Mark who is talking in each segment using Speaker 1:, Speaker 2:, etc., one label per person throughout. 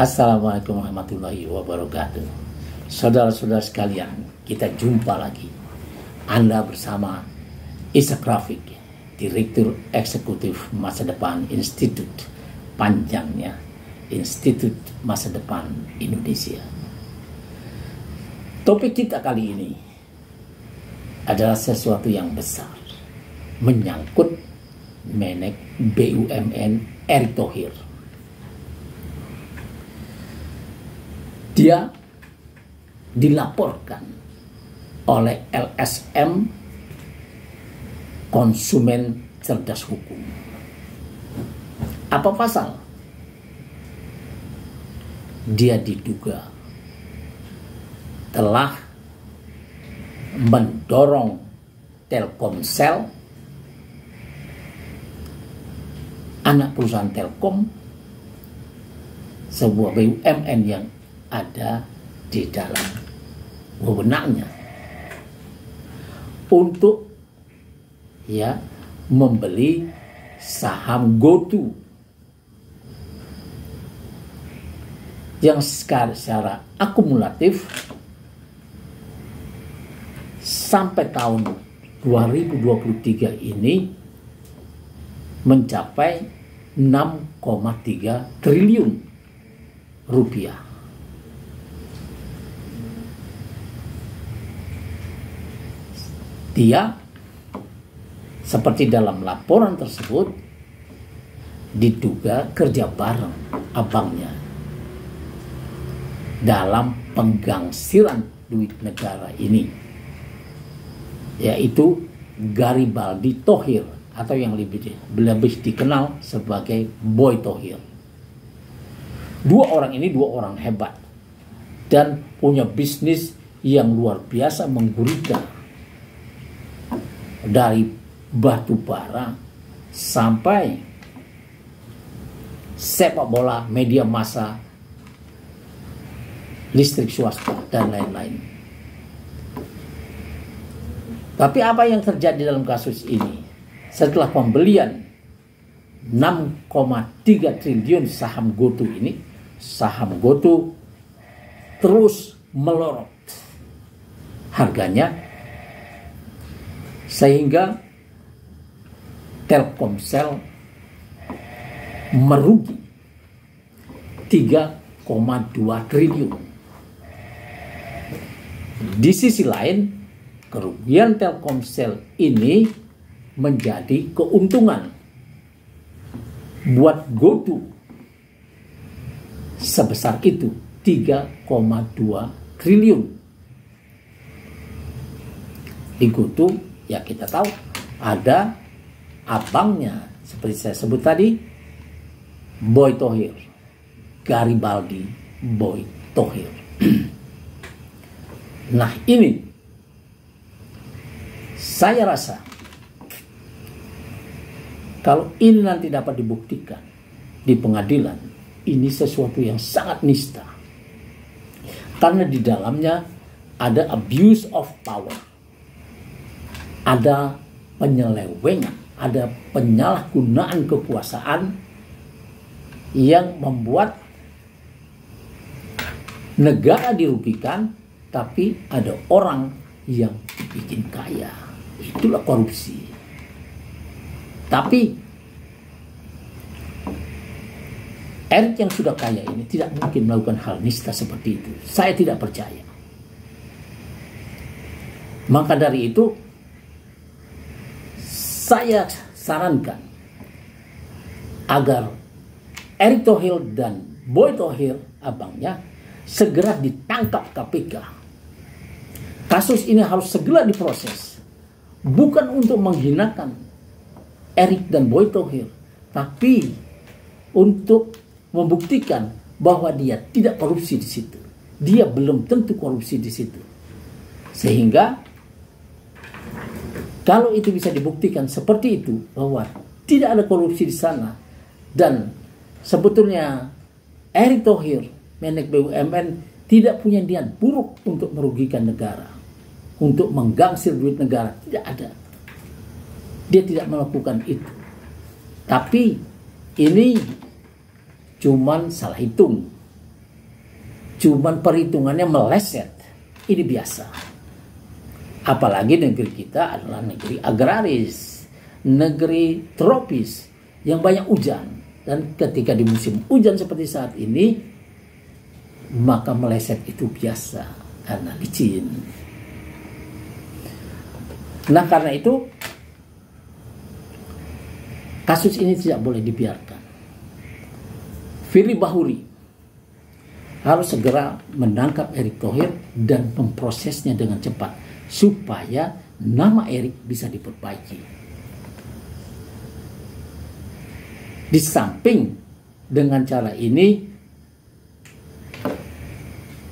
Speaker 1: Assalamualaikum warahmatullahi wabarakatuh. Saudara-saudara sekalian, kita jumpa lagi. Anda bersama Ishak Rafiq, Direktur Eksekutif Masa Depan Institute, panjangnya Institut Masa Depan Indonesia. Topik kita kali ini adalah sesuatu yang besar, menyangkut Menek BUMN Erick Thohir. Dia dilaporkan oleh LSM Konsumen Cerdas Hukum. Apa pasal? Dia diduga telah mendorong Telkomsel, anak perusahaan Telkom, sebuah BUMN yang ada di dalam wewenangnya, untuk membeli saham GoTo yang secara akumulatif sampai tahun 2023 ini mencapai 6,3 triliun rupiah. Dia, seperti dalam laporan tersebut, diduga kerja bareng abangnya dalam penggangsiran duit negara ini, yaitu Garibaldi Thohir, atau yang lebih dikenal sebagai Boy Thohir. Dua orang ini dua orang hebat dan punya bisnis yang luar biasa menggurita, dari batu bara sampai sepak bola, media massa, listrik swasta, dan lain-lain. Tapi apa yang terjadi dalam kasus ini? Setelah pembelian 6,3 triliun saham GoTo ini, saham GoTo terus melorot harganya, sehingga Telkomsel merugi 3,2 triliun. Di sisi lain, kerugian Telkomsel ini menjadi keuntungan buat GoTo sebesar itu, 3,2 triliun. Di GoTo, ya kita tahu ada abangnya, seperti saya sebut tadi, Boy Thohir, Garibaldi Boy Thohir. Nah, ini saya rasa kalau ini nanti dapat dibuktikan di pengadilan, ini sesuatu yang sangat nista, karena di dalamnya ada abuse of power, ada penyelewengan, ada penyalahgunaan kekuasaan yang membuat negara dirugikan, tapi ada orang yang bikin kaya. Itulah korupsi. Tapi Erick yang sudah kaya ini tidak mungkin melakukan hal nista seperti itu. Saya tidak percaya. Maka dari itu, saya sarankan agar Erick Thohir dan Boy Thohir, abangnya, segera ditangkap KPK. Kasus ini harus segera diproses. Bukan untuk menghinakan Erick dan Boy Thohir, tapi untuk membuktikan bahwa dia tidak korupsi di situ. Dia belum tentu korupsi di situ. Sehingga kalau itu bisa dibuktikan seperti itu, bahwa tidak ada korupsi di sana, dan sebetulnya Erick Thohir, Menek BUMN, tidak punya niat buruk untuk merugikan negara, untuk menggangsir duit negara, tidak ada. Dia tidak melakukan itu. Tapi ini cuman salah hitung. Cuman perhitungannya meleset. Ini biasa. Apalagi negeri kita adalah negeri agraris, negeri tropis yang banyak hujan. Dan ketika di musim hujan seperti saat ini, maka meleset itu biasa karena licin. Nah, karena itu kasus ini tidak boleh dibiarkan. Firly Bahuri harus segera menangkap Erick Thohir dan memprosesnya dengan cepat supaya nama Erick bisa diperbaiki. Di samping dengan cara ini,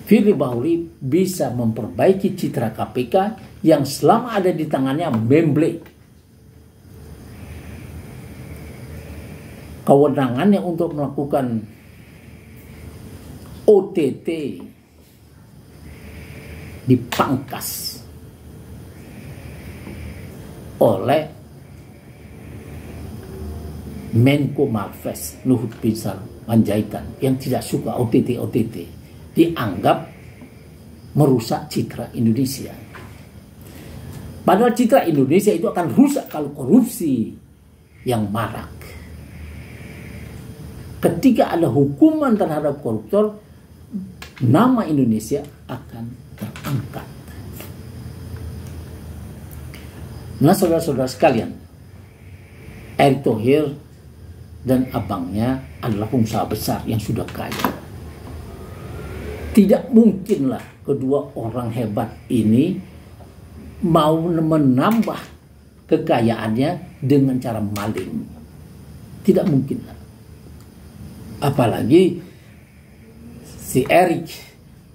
Speaker 1: Firly Bahuri bisa memperbaiki citra KPK yang selama ada di tangannya memble. Kewenangannya untuk melakukan OTT dipangkas oleh Menko Marves Luhut Binsar Panjaitan yang tidak suka OTT, dianggap merusak citra Indonesia. Padahal citra Indonesia itu akan rusak kalau korupsi yang marak. Ketika ada hukuman terhadap koruptor, nama Indonesia akan terangkat. Nah, saudara-saudara sekalian, Erick Thohir dan abangnya adalah pengusaha besar yang sudah kaya. Tidak mungkinlah kedua orang hebat ini mau menambah kekayaannya dengan cara maling. Tidak mungkinlah. Apalagi si Erick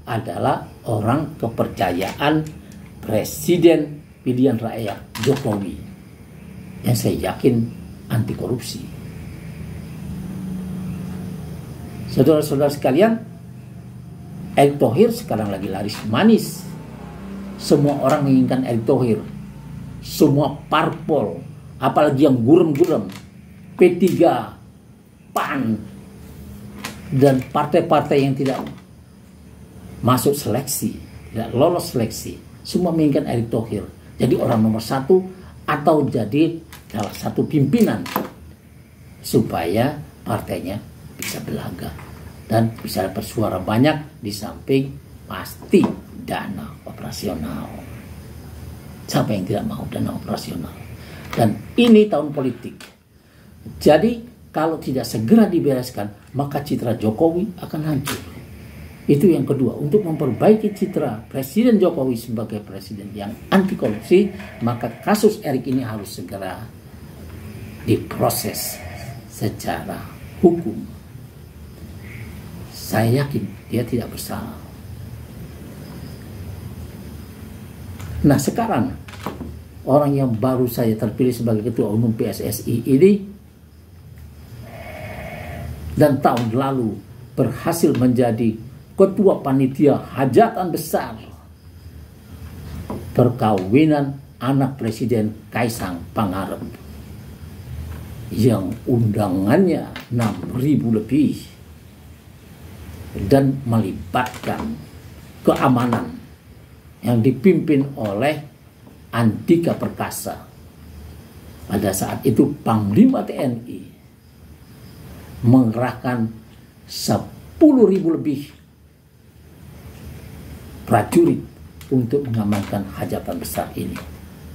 Speaker 1: adalah orang kepercayaan Presiden pilihan rakyat Jokowi yang saya yakin anti korupsi. Saudara-saudara sekalian, Erick Thohir sekarang lagi laris manis. Semua orang menginginkan Erick Thohir. Semua parpol, apalagi yang gurem-gurem, P3, PAN, dan partai-partai yang tidak masuk seleksi, tidak lolos seleksi, semua menginginkan Erick Thohir jadi orang nomor satu atau jadi salah satu pimpinan supaya partainya bisa belaga dan bisa dapat suara banyak, di samping pasti dana operasional. Siapa yang tidak mau dana operasional? Dan ini tahun politik. Jadi kalau tidak segera dibereskan, maka citra Jokowi akan hancur. Itu yang kedua. Untuk memperbaiki citra Presiden Jokowi sebagai presiden yang anti korupsi, maka kasus Erick ini harus segera diproses secara hukum. Saya yakin dia tidak bersalah. Nah, sekarang orang yang baru saya terpilih sebagai ketua umum PSSI ini dan tahun lalu berhasil menjadi ketua panitia hajatan besar perkawinan anak Presiden Kaisang Pangarep yang undangannya 6.000 lebih dan melibatkan keamanan yang dipimpin oleh Andika Perkasa. Pada saat itu Panglima TNI mengerahkan 10.000 lebih prajurit untuk mengamankan hajatan besar ini.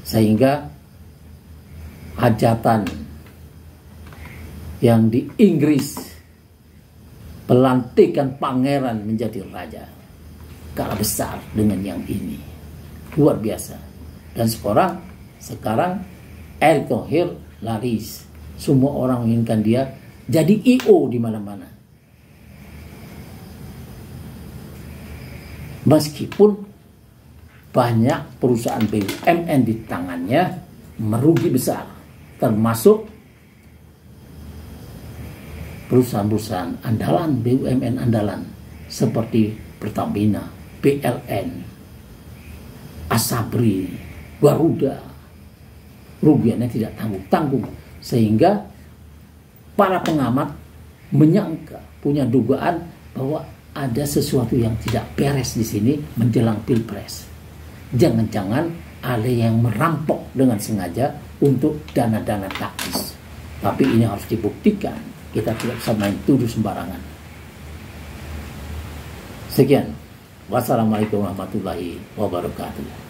Speaker 1: Sehingga hajatan yang di Inggris pelantikan pangeran menjadi raja kalah besar dengan yang ini. Luar biasa. Dan sekarang Erick Thohir laris. Semua orang menginginkan dia jadi IO di mana-mana. Meskipun banyak perusahaan BUMN di tangannya merugi besar, termasuk perusahaan-perusahaan andalan, BUMN andalan seperti Pertamina, PLN, Asabri, Garuda. Rugiannya tidak tanggung-tanggung, sehingga para pengamat menyangka, punya dugaan bahwa ada sesuatu yang tidak beres di sini menjelang Pilpres. Jangan-jangan ada yang merampok dengan sengaja untuk dana-dana taktis. Tapi ini harus dibuktikan. Kita tidak bisa main tuduh sembarangan. Sekian. Wassalamualaikum warahmatullahi wabarakatuh.